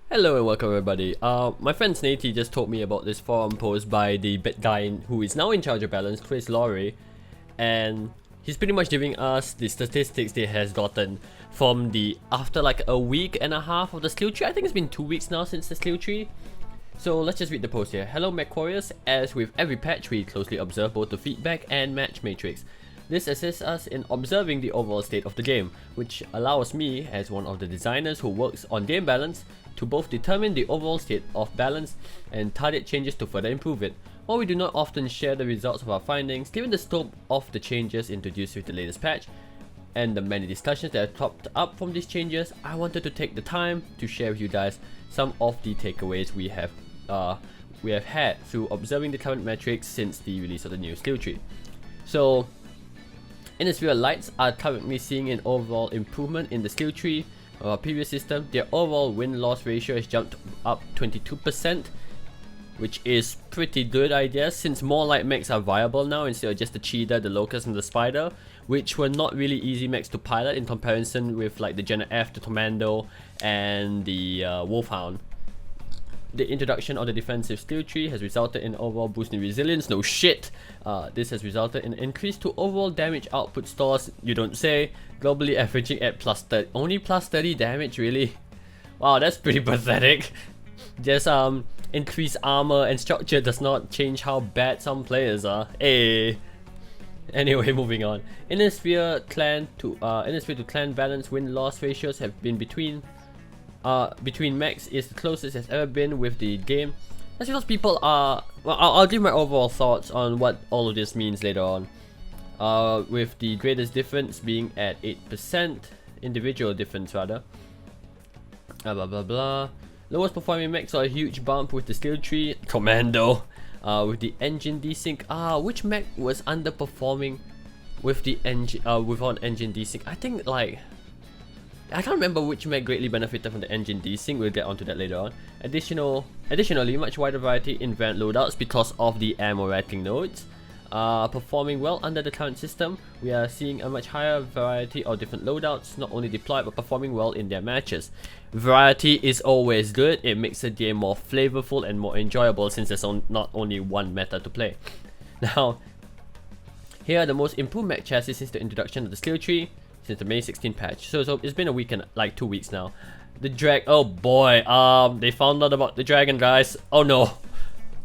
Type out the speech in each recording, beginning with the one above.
Hello and welcome everybody. My friend Snatey just told me about this forum post by the guy who is now in charge of balance, Chris Laurie, and he's pretty much giving us the statistics they has gotten from the after like a week and a half of the skill tree. I think it's been 2 weeks now since the skill tree. So let's just read the post here. Hello MechWarriors, as with every patch we closely observe both the feedback and match matrix. This assists us in observing the overall state of the game, which allows me, as one of the designers who works on game balance, to both determine the overall state of balance and target changes to further improve it. While we do not often share the results of our findings, given the scope of the changes introduced with the latest patch, and the many discussions that have cropped up from these changes, I wanted to take the time to share with you guys some of the takeaways we have had through observing the current metrics since the release of the new skill tree. So, Innisphere Lights are currently seeing an overall improvement in the skill tree of our previous system. Their overall win-loss ratio has jumped up 22%, which is pretty good, I guess, since more light mechs are viable now instead of just the cheetah, the locust and the spider, which were not really easy mechs to pilot in comparison with like the Gen F, the commando and the wolfhound. The introduction of the defensive skill tree has resulted in overall boost in resilience. No shit! This has resulted in an increase to overall damage output stores, you don't say, globally averaging at only plus 30 damage, really? Wow, that's pretty pathetic. Just increased armor and structure does not change how bad some players are. Hey. Anyway, moving on. Innisphere to clan balance win-loss ratios have been between mechs is the closest it's ever been with the game. That's because people are... Well, I'll give my overall thoughts on what all of this means later on. With the greatest difference being at 8%, individual difference rather. Blah blah blah. Lowest performing mech saw a huge bump with the skill tree. Commando. With the engine desync. Which mech was underperforming with the engine without engine desync? I think like... I can't remember which mech greatly benefited from the engine desync, we'll get onto that later on. Additionally, much wider variety in variant loadouts because of the ammo rattling nodes. Performing well under the current system, we are seeing a much higher variety of different loadouts, not only deployed but performing well in their matches. Variety is always good, it makes the game more flavorful and more enjoyable since there's not only one meta to play. Now, here are the most improved mech chassis since the introduction of the skill tree, since the May 16 patch. So it's been a week and like 2 weeks now. The oh boy, they found out about the dragon, guys. Oh no.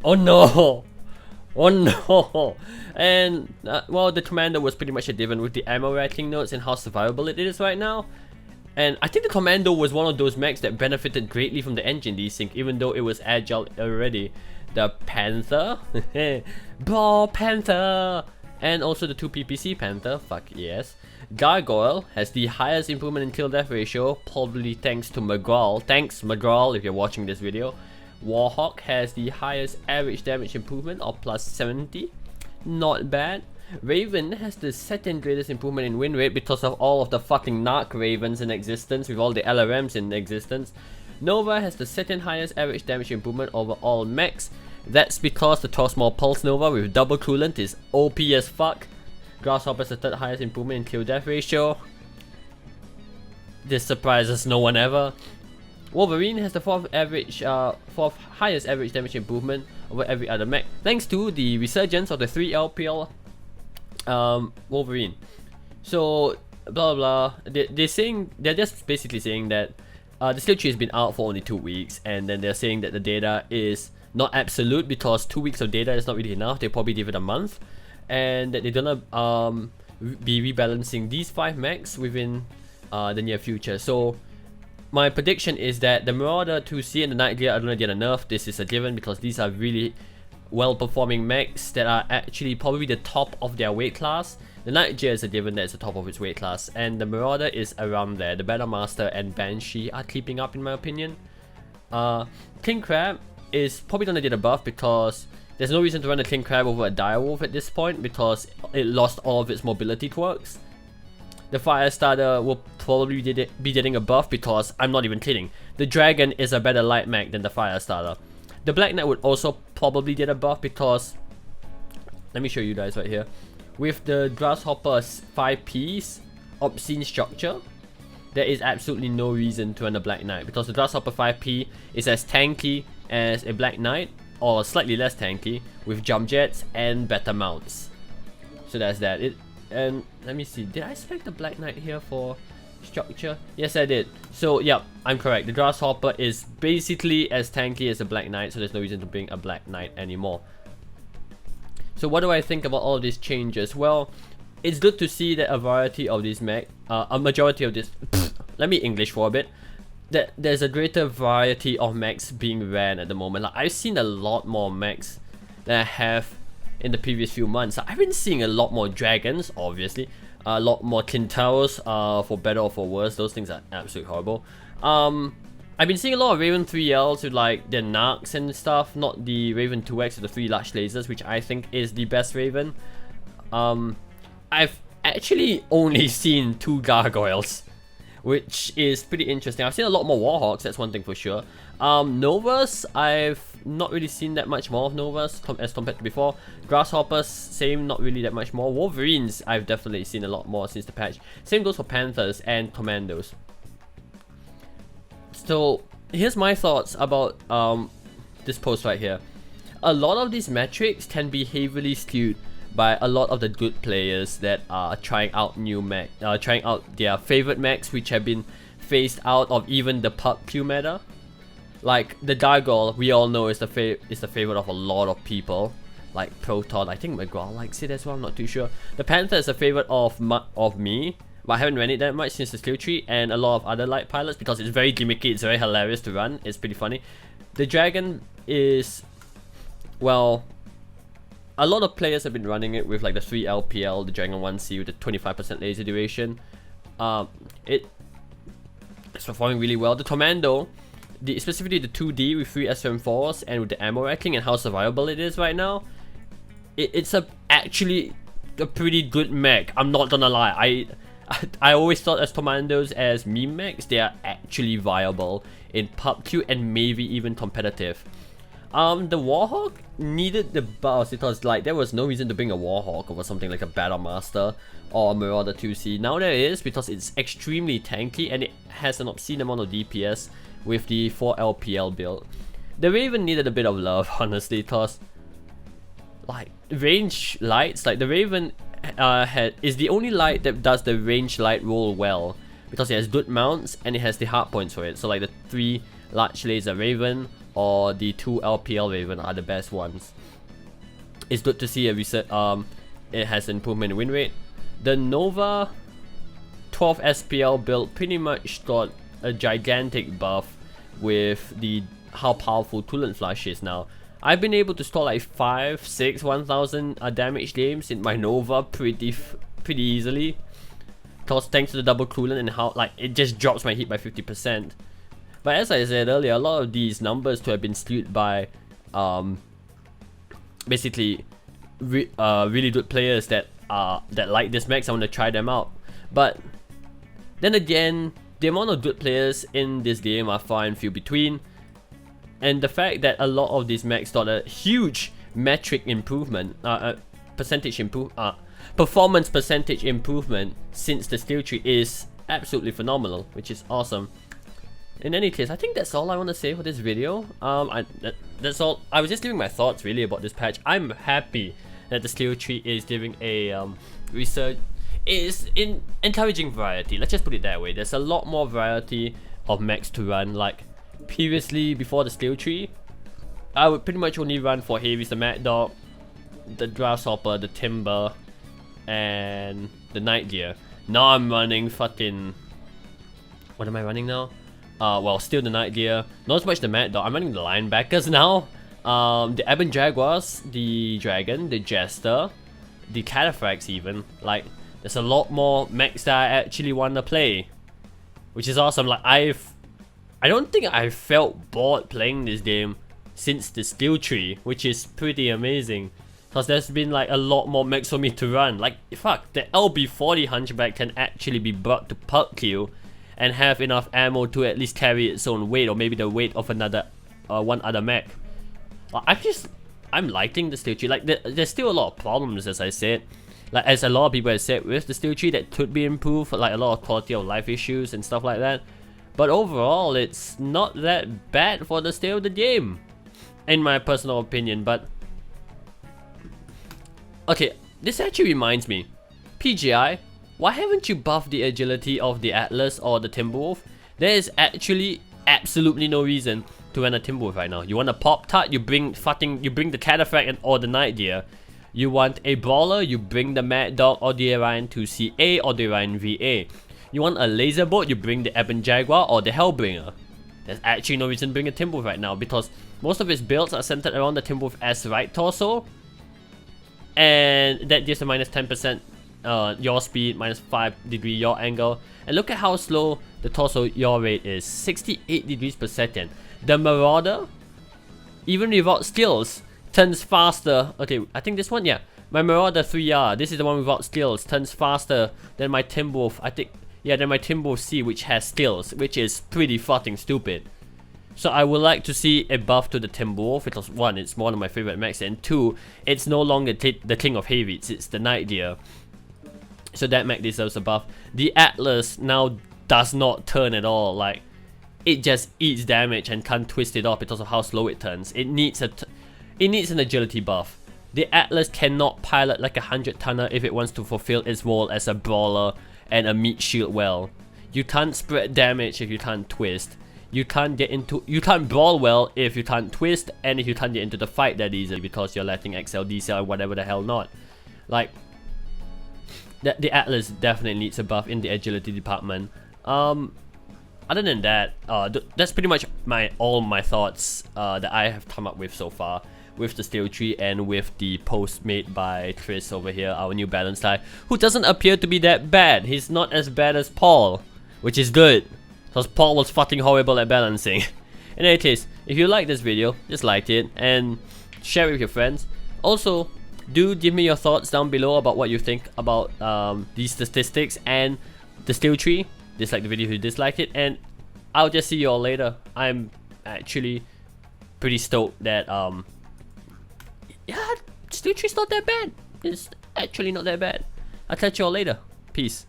Oh no. Oh no. And well, the commander was pretty much a given with the ammo rattling nodes and how survivable it is right now. And I think the commando was one of those mechs that benefited greatly from the engine desync, even though it was agile already. The Panther, Ball Panther, and also the 2 PPC Panther, fuck yes. Gargoyle has the highest improvement in kill death ratio, probably thanks to McGraw. Thanks McGraw if you're watching this video. Warhawk has the highest average damage improvement of plus 70, not bad. Raven has the second greatest improvement in win rate because of all of the fucking narc ravens in existence with all the LRMs in existence. Nova has the second highest average damage improvement over all mechs. That's because the Tosmol Pulse Nova with double coolant is OP as fuck. Grasshopper has the third highest improvement in kill death ratio. This surprises no one ever. Wolverine has the fourth highest average damage improvement over every other mech, thanks to the resurgence of the 3 LPL Wolverine. So blah blah. They're just basically saying that the skill tree has been out for only 2 weeks, and then they're saying that the data is not absolute because 2 weeks of data is not really enough. They probably give it a month. And that they're gonna be rebalancing these 5 mechs within the near future. So my prediction is that the Marauder 2C and the Night Gear are gonna get a nerf. This is a given because these are really well performing mechs that are actually probably the top of their weight class. The Night Gear is a given that it's the top of its weight class, and the Marauder is around there. The Battle Master and Banshee are keeping up in my opinion. King Crab is probably gonna get a buff because there's no reason to run a King Crab over a Direwolf at this point because it lost all of its mobility quirks. The Firestarter will probably be getting a buff because, I'm not even kidding, the Dragon is a better light mech than the Firestarter. The Black Knight would also probably get a buff because, let me show you guys right here. With the Grasshopper 5 piece Obscene Structure, there is absolutely no reason to run a Black Knight, because the Grasshopper 5P is as tanky as a Black Knight, or slightly less tanky, with jump jets and better mounts. So that's that. And let me see, did I select the Black Knight here for structure? Yes, I did. So yeah, I'm correct. The Grasshopper is basically as tanky as a Black Knight, so there's no reason to bring a Black Knight anymore. So what do I think about all these changes? Well, it's good to see that a variety of these a majority of this, let me English for a bit, that there's a greater variety of mechs being ran at the moment. Like, I've seen a lot more mechs than I have in the previous few months. I've been seeing a lot more dragons, obviously, a lot more Kintauros, for better or for worse. Those things are absolutely horrible. I've been seeing a lot of Raven 3Ls with like their Narcs and stuff, not the Raven 2X with the 3 large lasers, which I think is the best Raven. I've actually only seen 2 gargoyles, which is pretty interesting. I've seen a lot more Warhawks, that's one thing for sure. Novas, I've not really seen that much more of Novas as compared to before. Grasshoppers, same, not really that much more. Wolverines, I've definitely seen a lot more since the patch. Same goes for Panthers and Commandos. So here's my thoughts about this post right here. A lot of these metrics can be heavily skewed by a lot of the good players that are trying out trying out their favorite mechs, which have been phased out of even the pub queue meta. Like the Gargoyle, we all know is the favorite of a lot of people. Like Proton, I think McGraw likes it as well, I'm not too sure. The Panther is a favorite of me, but I haven't ran it that much since the skill tree, and a lot of other light pilots, because it's very gimmicky, it's very hilarious to run, it's pretty funny. The Dragon is, well, a lot of players have been running it with like the 3 LPL, the Dragon 1C with the 25% laser duration. It's performing really well. The Commando, specifically the 2D with 3 SM4s and with the ammo racking and how survivable it is right now, it's actually a pretty good mech. I'm not gonna lie. I always thought as Commandos as meme mechs, they are actually viable in pub queue and maybe even competitive. The Warhawk needed the buffs because like there was no reason to bring a Warhawk over something like a Battle Master or a Marauder 2C. Now there is, because it's extremely tanky and it has an obscene amount of DPS with the 4 LPL build. The Raven needed a bit of love, honestly, because like range lights, like the Raven is the only light that does the range light roll well, because it has good mounts and it has the hard points for it. So like the 3 large laser Raven or the 2 LPL Raven are the best ones. It's good to see a reset. It has improvement in win rate. The Nova 12 SPL build pretty much got a gigantic buff with how powerful Tulant Flush is now. I've been able to store like 5, 6, 1000 damage games in my Nova pretty easily, because thanks to the double coolant and how like it just drops my hit by 50%. But as I said earlier, a lot of these numbers to have been skewed by basically really good players that like this mechs. I want to try them out. But then again, the amount of good players in this game are far and few between, and the fact that a lot of these mechs got a huge metric improvement, performance percentage improvement since the skill tree is absolutely phenomenal, which is awesome. In any case, I think that's all I want to say for this video. That's all. I was just giving my thoughts really about this patch. I'm happy that the skill tree is giving a research, is in encouraging variety. Let's just put it that way. There's a lot more variety of mechs to run. Like previously, before the skill tree, I would pretty much only run for heavies, the Mad Dog, the Grasshopper, the Timber, and the Night Gear. Now I'm running fucking, what am I running now? Well, still the Night Gear, not so much the Mad Dog. I'm running the Linebackers now. The Ebon Jaguars, the Dragon, the Jester, the Cataphracts even. Like, there's a lot more mechs that I actually want to play, which is awesome. Like, I don't think I've felt bored playing this game since the skill tree, which is pretty amazing. Because there's been like a lot more mechs for me to run. Like, fuck, the LB40 Hunchback can actually be brought to pub queue and have enough ammo to at least carry its own weight, or maybe the weight of another one other mech. I'm liking the skill tree. Like there's still a lot of problems, as I said. Like, as a lot of people have said, with the steel tree that could be improved, like a lot of quality of life issues and stuff like that. But overall, it's not that bad for the state of the game, in my personal opinion. But okay, this actually reminds me, PGI, why haven't you buffed the agility of the Atlas or the Timberwolf? There is actually absolutely no reason to run a Timberwolf right now. You want a Pop Tart, you bring the Cataphract or the Night Deer. You want a Brawler, you bring the Mad Dog or the Orion 2CA or the Orion VA. You want a Laser Bolt, you bring the Ebon Jaguar or the Hellbringer. There's actually no reason to bring a Timberwolf right now because most of its builds are centered around the Timberwolf S right torso. And that gives a minus 10% yaw speed, minus 5 degree yaw angle. And look at how slow the torso yaw rate is, 68 degrees per second. The Marauder, even without skills, turns faster. Okay, I think this one, yeah. My Marauder 3R, this is the one without skills, turns faster than my Timberwolf, I think, yeah, than my Timberwolf C, which has skills, which is pretty fucking stupid. So I would like to see a buff to the Timberwolf because 1, it's one of my favorite mechs, and 2, it's no longer the King of Heavies, it's the Night Deer. So that mech deserves a buff. The Atlas now does not turn at all, like, it just eats damage and can't twist it off because of how slow it turns. It needs an agility buff. The Atlas cannot pilot like a 100-tonner if it wants to fulfill its role as a brawler and a meat shield well. You can't spread damage if you can't twist. You can't brawl well if you can't twist, and if you can't get into the fight that easily because you're lacking XL, DCL, or whatever the hell not. Like, the Atlas definitely needs a buff in the agility department. Other than that, that's pretty much all my thoughts that I have come up with so far with the steel tree and with the post made by Chris over here, our new balance guy, who doesn't appear to be that bad. He's not as bad as Paul, which is good, because Paul was fucking horrible at balancing. In any case, if you like this video, just like it and share it with your friends. Also, do give me your thoughts down below about what you think about these statistics and the steel tree. Dislike the video if you dislike it, and I'll just see you all later. I'm actually pretty stoked that yeah, steel tree's not that bad. It's actually not that bad. I'll catch you all later. Peace.